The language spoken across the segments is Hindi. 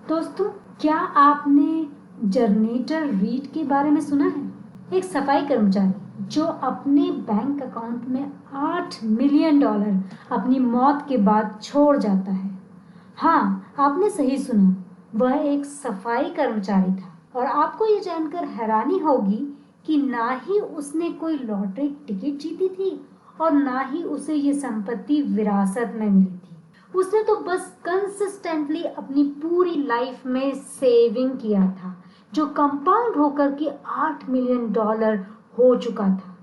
दोस्तों, क्या आपने जनरेटर रीड के बारे में सुना है? एक सफाई कर्मचारी जो अपने बैंक अकाउंट में $8 मिलियन अपनी मौत के बाद छोड़ जाता है। हाँ, आपने सही सुना, वह एक सफाई कर्मचारी था। और आपको ये जानकर हैरानी होगी कि ना ही उसने कोई लॉटरी टिकट जीती थी और ना ही उसे ये संपत्ति विरासत में मिली थी। उसने तो बस कंसिस्टेंटली अपनी पूरी लाइफ में सेविंग किया था, जो कंपाउंड होकर के $8 मिलियन हो चुका था।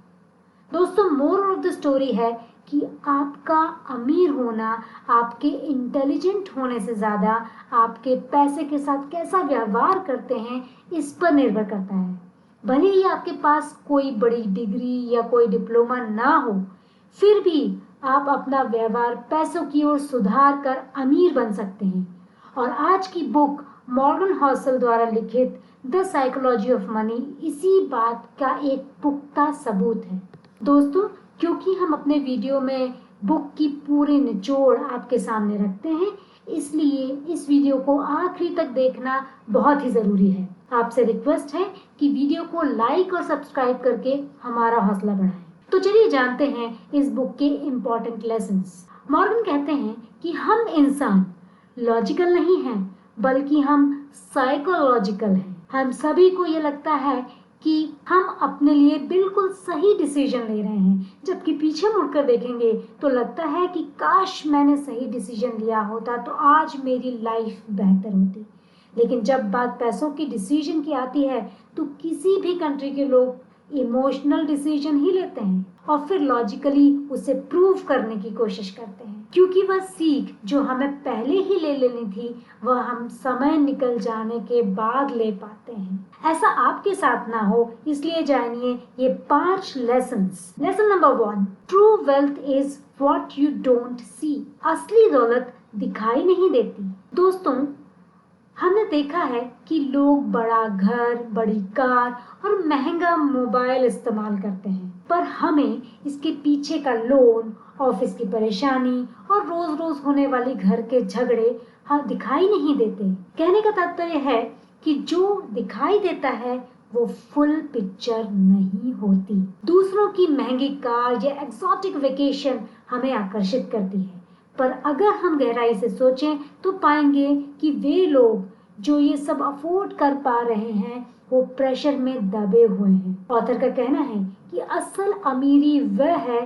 दोस्तों, मोरल ऑफ द स्टोरी है कि आपका अमीर होना आपके इंटेलिजेंट होने से ज्यादा आपके पैसे के साथ कैसा व्यवहार करते हैं इस पर निर्भर करता है। भले ही आपके पास कोई बड़ी डिग्री या कोई डिप्लोमा ना हो, फिर भी आप अपना व्यवहार पैसों की ओर सुधार कर अमीर बन सकते हैं। और आज की बुक मॉर्गन हॉसल द्वारा लिखित द साइकोलॉजी ऑफ मनी इसी बात का एक पुख्ता सबूत है। दोस्तों, क्योंकि हम अपने वीडियो में बुक की पूरी निचोड़ आपके सामने रखते हैं, इसलिए इस वीडियो को आखिरी तक देखना बहुत ही जरूरी है। आपसे रिक्वेस्ट है कि वीडियो को लाइक और सब्सक्राइब करके हमारा हौसला बढ़ाएं। तो चलिए जानते हैं इस बुक के इम्पोर्टेंट लेसन्स। मॉर्गन कहते हैं कि हम इंसान लॉजिकल नहीं हैं, बल्कि हम साइकोलॉजिकल हैं। हम सभी को ये लगता है कि हम अपने लिए बिल्कुल सही डिसीजन ले रहे हैं, जबकि पीछे मुड़कर देखेंगे तो लगता है कि काश मैंने सही डिसीजन लिया होता तो आज मेरी लाइफ बेहतर होती। लेकिन जब बात पैसों की डिसीजन की आती है तो किसी भी कंट्री के लोग इमोशनल डिसीजन ही लेते हैं और फिर लॉजिकली उसे प्रूव करने की कोशिश करते हैं, क्योंकि वह सीख जो हमें पहले ही ले लेनी थी वह हम समय निकल जाने के बाद ले पाते हैं। ऐसा आपके साथ ना हो, इसलिए जानिए ये 5 lessons. Lesson number 1, true wealth is what you don't see. असली दौलत दिखाई नहीं देती। दोस्तों, हमने देखा है कि लोग बड़ा घर, बड़ी कार और महंगा मोबाइल इस्तेमाल करते हैं, पर हमें इसके पीछे का लोन, ऑफिस की परेशानी और रोज रोज होने वाली घर के झगड़े दिखाई नहीं देते। कहने का तात्पर्य है कि जो दिखाई देता है वो फुल पिक्चर नहीं होती। दूसरों की महंगी कार या एक्सोटिक वेकेशन हमें आकर्षित करती है, पर अगर हम गहराई से सोचें तो पाएंगे कि वे लोग जो ये सब अफोर्ड कर पा रहे हैं वो प्रेशर में दबे हुए हैं। ऑथर का कहना है कि असल अमीरी वह है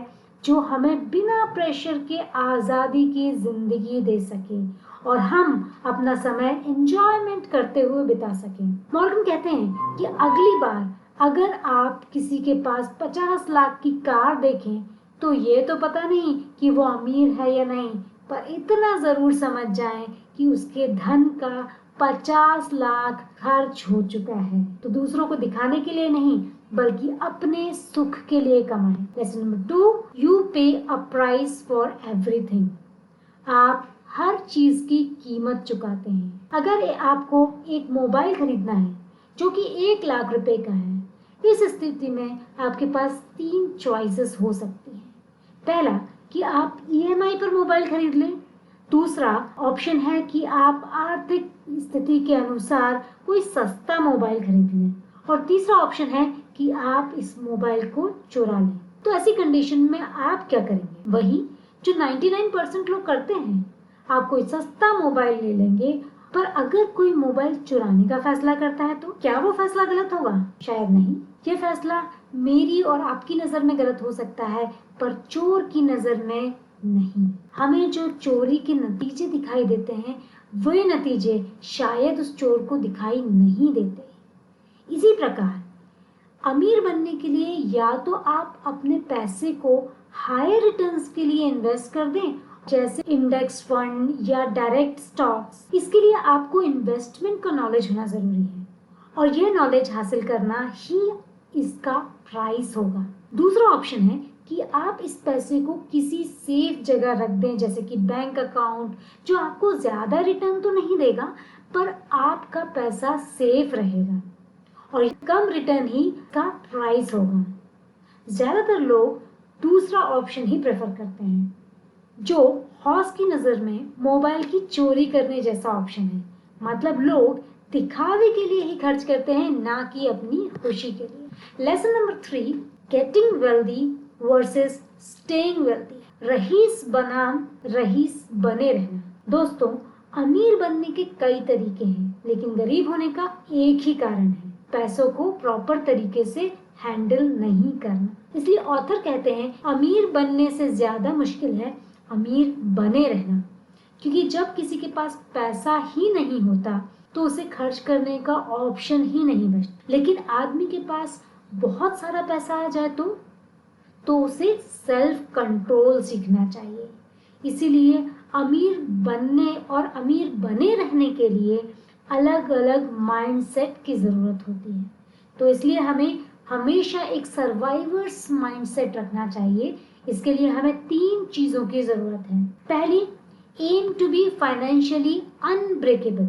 जो हमें बिना प्रेशर के आजादी की जिंदगी दे सके और हम अपना समय एंजॉयमेंट करते हुए बिता सकें। मॉर्गन कहते हैं कि अगली बार अगर आप किसी के पास 50 लाख की कार देखें तो ये तो पता नहीं कि वो अमीर है या नहीं, पर इतना जरूर समझ जाएं कि उसके धन का 50 लाख खर्च हो चुका है। तो दूसरों को दिखाने के लिए नहीं, बल्कि अपने सुख के लिए कमाएं। लेसन नंबर 2, यू पे अ प्राइस फॉर एवरीथिंग। आप हर चीज की कीमत चुकाते हैं। अगर आपको एक मोबाइल खरीदना है जो कि 1 लाख रुपए का है, इस स्थिति में आपके पास 3 चॉइसेस हो सकती हैं। पहला कि आप ईएमआई पर मोबाइल खरीद लें। दूसरा ऑप्शन है कि आप आर्थिक स्थिति के अनुसार कोई सस्ता मोबाइल खरीद लें। और तीसरा ऑप्शन है कि आप इस मोबाइल को चुरा लें। तो ऐसी कंडीशन में आप क्या करेंगे? वही जो 99% लोग करते हैं। आप कोई सस्ता मोबाइल ले लेंगे, पर अगर कोई मोबाइल चुराने का फैसला करता है तो क्या वो फैसला गलत होगा? शायद नहीं। ये फैसला मेरी और आपकी नजर में गलत हो सकता है, पर चोर की नजर में नहीं। हमें जो चोरी के नतीजे दिखाई देते हैं वे नतीजे शायद उस चोर को दिखाई नहीं देते। इसी प्रकार अमीर बनने के लिए या तो आप अपने पैसे को हायर रिटर्न्स के लिए इन्वेस्ट कर दें, जैसे इंडेक्स फंड या डायरेक्ट स्टॉक्स। इसके लिए आपको इन्वेस्टमेंट का नॉलेज होना जरूरी है और यह नॉलेज हासिल करना ही इसका प्राइस होगा। दूसरा ऑप्शन है कि आप इस पैसे को किसी सेफ जगह रख दें, जैसे कि बैंक अकाउंट, जो आपको ज्यादा रिटर्न तो नहीं देगा पर आपका पैसा सेफ रहेगा और कम रिटर्न ही का प्राइस होगा। ज्यादातर लोग दूसरा ऑप्शन ही प्रेफर करते हैं, जो हॉस की नजर में मोबाइल की चोरी करने जैसा ऑप्शन है। मतलब लोग दिखावे के लिए ही खर्च करते हैं, ना कि अपनी खुशी के लिए। Lesson number 3, getting wealthy versus staying wealthy. रईस बनाम रईस बने रहना। दोस्तों, अमीर बनने के कई तरीके हैं, लेकिन गरीब होने का एक ही कारण है, पैसों को प्रॉपर तरीके से हैंडल नहीं करना। इसलिए ऑथर कहते हैं अमीर बनने से ज्यादा मुश्किल है अमीर बने रहना, क्योंकि जब किसी के पास पैसा ही नहीं होता तो उसे खर्च करने का ऑप्शन ही नहीं बचता। लेकिन आदमी के पास बहुत सारा पैसा आ जाए तो उसे सेल्फ कंट्रोल सीखना चाहिए। इसीलिए अमीर बनने और अमीर बने रहने के लिए अलग अलग माइंडसेट की जरूरत होती है। तो इसलिए हमें हमेशा एक सर्वाइवर्स माइंडसेट रखना चाहिए। इसके लिए हमें 3 चीजों की जरूरत है। पहली, aim to be financially unbreakable.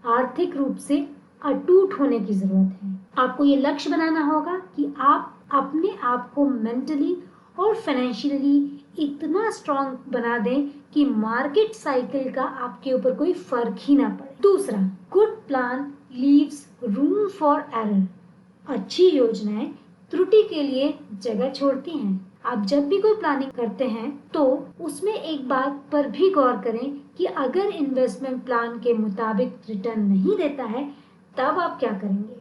आर्थिक रूप से अटूट होने की जरूरत है। आपको ये लक्ष्य बनाना होगा कि आप अपने आप को मेंटली और फाइनेंशियली इतना स्ट्रांग बना दें कि मार्केट साइकिल का आपके ऊपर कोई फर्क ही ना पड़े। दूसरा, good plan leaves room for error. अच्छी योजनाएं त्रुटि के लिए जगह छोड़ती हैं। आप जब भी कोई प्लानिंग करते हैं तो उसमें एक बात पर भी गौर करें कि अगर इन्वेस्टमेंट प्लान के मुताबिक रिटर्न नहीं देता है तब आप क्या करेंगे।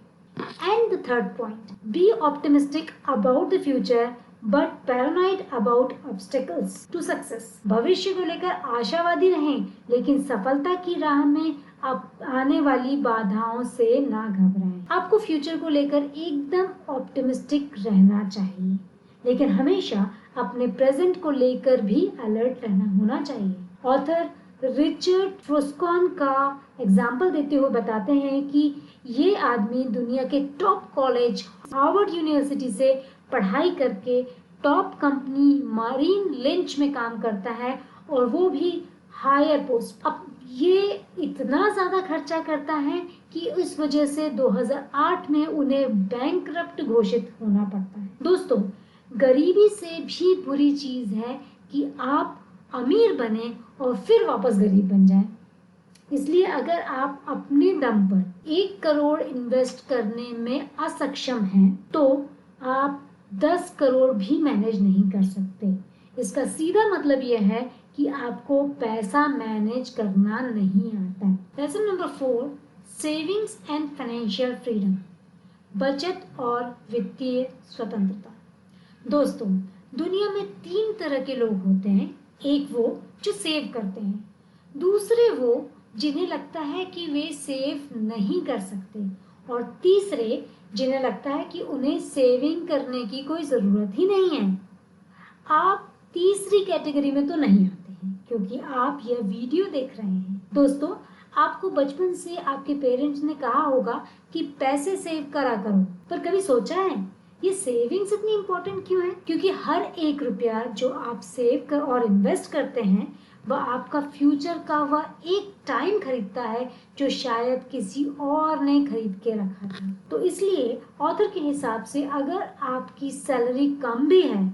And the third point, be optimistic about the future but paranoid about obstacles to success. भविष्य को लेकर आशावादी रहें, लेकिन सफलता की राह में आप आने वाली बाधाओं से ना घबराएं। आपको फ्यूचर को लेकर एकदम ऑप्टिमिस्टिक रहना चाहिए, लेकिन हमेशा अपने प्रेजेंट को लेकर भी अलर्ट रहना होना चाहिए। ऑथर रिचर्ड फ्रोस्कॉन का एग्जाम्पल देते हुए बताते हैं कि ये आदमी दुनिया के टॉप कॉलेज हार्वर्ड यूनिवर्सिटी से पढ़ाई करके टॉप कंपनी मरीन लिंच में काम करता है, और वो भी हायर पोस्ट। अब ये इतना ज्यादा खर्चा करता है कि इस वजह से 2008 में उन्हें बैंकरप्ट घोषित होना पड़ता है। दोस्तों, गरीबी से भी बुरी चीज है कि आप अमीर बने और फिर वापस गरीब बन जाएं। इसलिए अगर आप अपने दम पर 1 करोड़ इन्वेस्ट करने में असक्षम हैं तो आप 10 करोड़ भी मैनेज नहीं कर सकते। इसका सीधा मतलब यह है कि आपको पैसा मैनेज करना नहीं आता। Lesson number 4, savings and financial freedom. बचत और वित्तीय स्वतंत्रता। दोस्तों, दुनिया में 3 तरह के लोग होते हैं। एक वो जो सेव करते हैं, दूसरे वो जिन्हें लगता है कि वे सेव नहीं कर सकते, और तीसरे जिन्हें लगता है कि उन्हें सेविंग करने की कोई जरूरत ही नहीं है। आप तीसरी कैटेगरी में तो नहीं आते हैं, क्योंकि आप यह वीडियो देख रहे हैं। दोस्तों, आपको बचपन से आपके पेरेंट्स ने कहा होगा कि पैसे सेव करा करो, पर कभी सोचा है ये सेविंग्स इतनी इम्पोर्टेंट क्यों है? क्योंकि हर 1 रुपया जो आप सेव कर और इन्वेस्ट करते हैं वह आपका फ्यूचर का वह एक टाइम खरीदता है जो शायद किसी और ने खरीद के रखा था। तो इसलिए ऑथर के हिसाब से अगर आपकी सैलरी कम भी है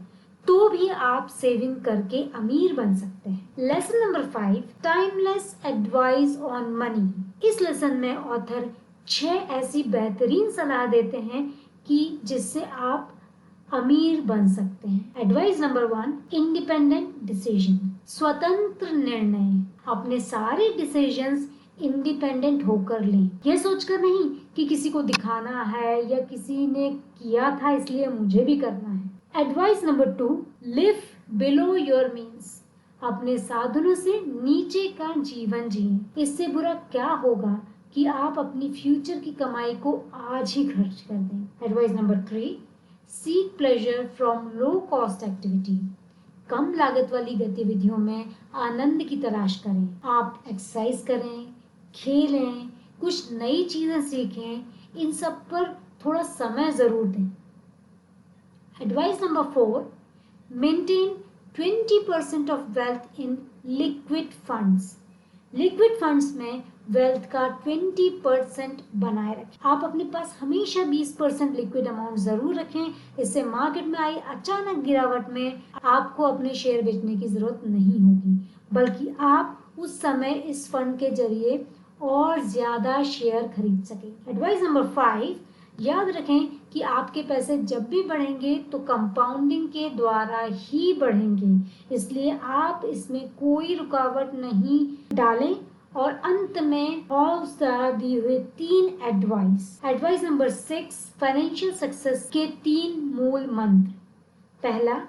तो भी आप सेविंग करके अमीर बन सकते हैं। Lesson number 5, timeless advice on money. इस लेसन में ऑथर 6 ऐसी बेहतरीन सलाह देते हैं कि जिससे आप अमीर बन सकते हैं। Advice number 1, independent decision. स्वतंत्र निर्णय। अपने सारे डिसीजंस इंडिपेंडेंट होकर लें, यह सोचकर नहीं कि किसी को दिखाना है या किसी ने किया था इसलिए मुझे भी करना है। Advice number 2, live below your means. अपने साधनों से नीचे का जीवन जिए। इससे बुरा क्या होगा कि आप अपनी फ्यूचर की कमाई को आज ही खर्च कर दें। Advice number 3, seek pleasure from low cost activity. कम लागत वाली गतिविधियों में आनंद की तलाश करें। आप एक्सरसाइज करें, खेलें, कुछ नई चीजें सीखें, इन सब पर थोड़ा समय जरूर दें। Advice number 4, maintain 20% of wealth in liquid funds. Liquid funds में वेल्थ का 20% बनाए रखें। आप अपने पास हमेशा 20% लिक्विड अमाउंट जरूर रखें। इससे मार्केट में आई अचानक गिरावट में आपको अपने शेयर बेचने की जरूरत नहीं होगी, बल्कि आप उस समय इस फंड के जरिए और ज्यादा शेयर खरीद सके। एडवाइस नंबर 5, याद रखें कि आपके पैसे जब भी बढ़ेंगे तो कंपाउंडिंग के द्वारा ही बढ़ेंगे, इसलिए आप इसमें कोई रुकावट नहीं डालें। और अंत में हाउस द्वारा दी हुए 3 advice. Advice number 6, financial success के 3 मूल मंत्र। पहला,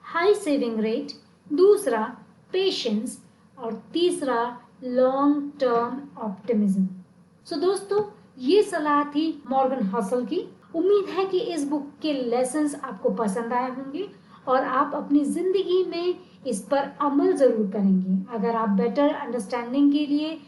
हाई सेविंग रेट। दूसरा, पेशेंस। और तीसरा, लॉन्ग टर्म ऑप्टिमिज्म। सो दोस्तों, ये सलाह थी मॉर्गन हसल की। उम्मीद है कि इस बुक के लेसन्स आपको पसंद आए होंगे और आप अपनी जिंदगी में इस पर अमल जरूर करेंगे। अगर आप बेटर अंडरस्टैंडिंग के लिए